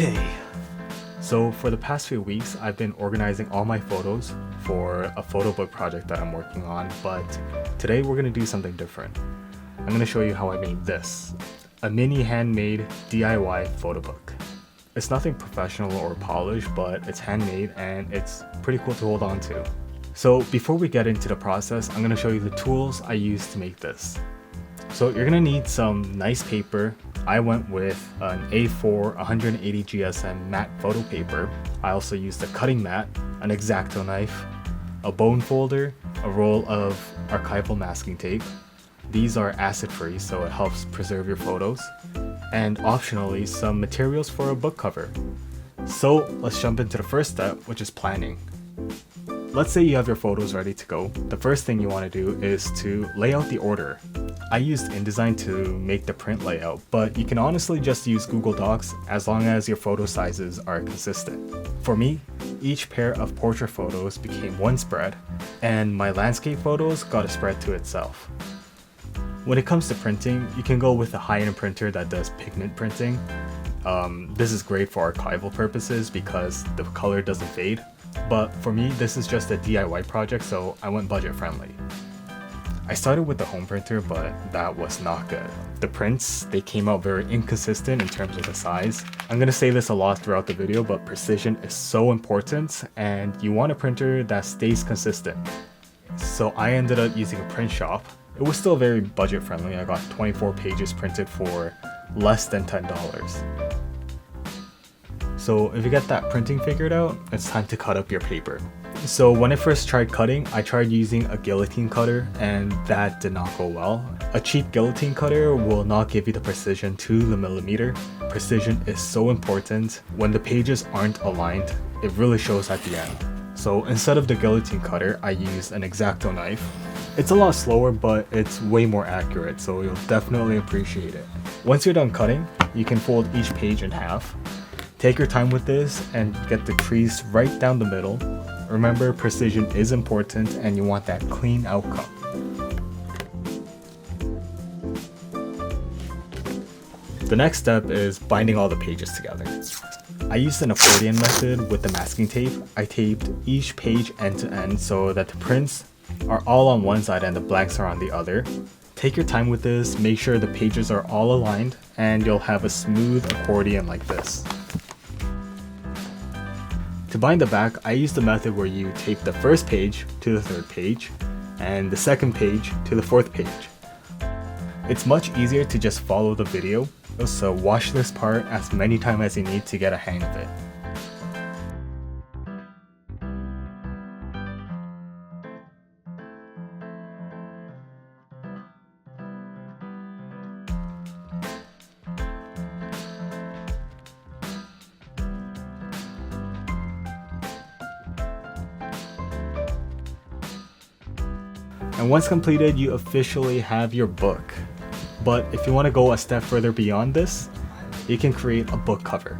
Okay, so for the past few weeks, I've been organizing all my photos for a photo book project that I'm working on, but today we're going to do something different. I'm going to show you how I made this, a mini handmade DIY photo book. It's nothing professional or polished, but it's handmade and it's pretty cool to hold on to. So before we get into the process, I'm going to show you the tools I used to make this. So you're going to need some nice paper. I went with an A4 180 GSM matte photo paper. I also used a cutting mat, an X-Acto knife, a bone folder, a roll of archival masking tape. These are acid-free, so it helps preserve your photos. And optionally, some materials for a book cover. So let's jump into the first step, which is planning. Let's say you have your photos ready to go. The first thing you want to do is to lay out the order. I used InDesign to make the print layout, but you can honestly just use Google Docs as long as your photo sizes are consistent. For me, each pair of portrait photos became one spread, and my landscape photos got a spread to itself. When it comes to printing, you can go with a high-end printer that does pigment printing. This is great for archival purposes because the color doesn't fade. But for me, this is just a DIY project, so I went budget friendly. I started with the home printer, but that was not good. The prints, they came out very inconsistent in terms of the size. I'm gonna say this a lot throughout the video, but precision is so important and you want a printer that stays consistent. So I ended up using a print shop. It was still very budget friendly. I got 24 pages printed for less than $10. So if you get that printing figured out, it's time to cut up your paper. So when I first tried cutting, I tried using a guillotine cutter and that did not go well. A cheap guillotine cutter will not give you the precision to the millimeter. Precision is so important. When the pages aren't aligned, it really shows at the end. So instead of the guillotine cutter, I used an X-Acto knife. It's a lot slower, but it's way more accurate, so you'll definitely appreciate it. Once you're done cutting, you can fold each page in half. Take your time with this and get the crease right down the middle. Remember, precision is important and you want that clean outcome. The next step is binding all the pages together. I used an accordion method with the masking tape. I taped each page end to end so that the prints are all on one side and the blanks are on the other. Take your time with this, make sure the pages are all aligned, and you'll have a smooth accordion like this. To bind the back, I used the method where you tape the first page to the third page and the second page to the fourth page. It's much easier to just follow the video, so watch this part as many times as you need to get a hang of it. And once completed, you officially have your book. But if you want to go a step further beyond this, you can create a book cover.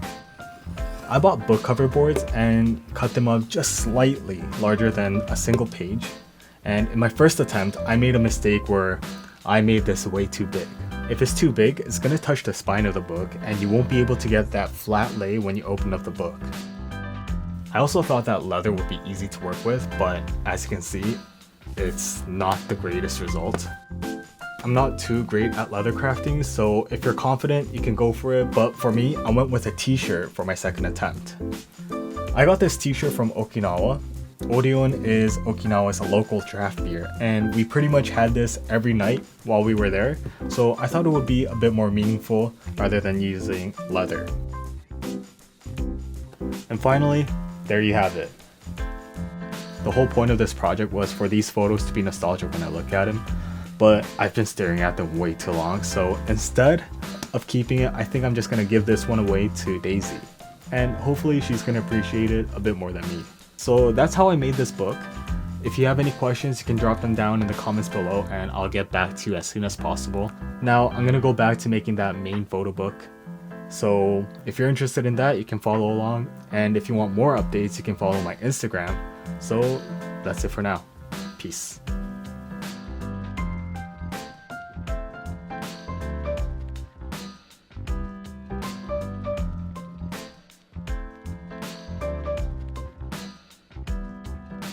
I bought book cover boards and cut them up just slightly larger than a single page. And in my first attempt, I made a mistake where I made this way too big. If it's too big, it's going to touch the spine of the book and you won't be able to get that flat lay when you open up the book. I also thought that leather would be easy to work with, but as you can see, it's not the greatest result. I'm not too great at leather crafting, so if you're confident, you can go for it, but for me, I went with a t-shirt for my second attempt. I got this t-shirt from Okinawa. Odeon is Okinawa's local draft beer, and we pretty much had this every night while we were there, so I thought it would be a bit more meaningful rather than using leather. And finally, there you have it. The whole point of this project was for these photos to be nostalgic when I look at them, but I've been staring at them way too long, so instead of keeping it, I think I'm just going to give this one away to Daisy, and hopefully she's going to appreciate it a bit more than me. So that's how I made this book. If you have any questions, you can drop them down in the comments below and I'll get back to you as soon as possible. Now I'm going to go back to making that main photo book. So if you're interested in that, you can follow along, and if you want more updates, you can follow my Instagram. So that's it for now. Peace.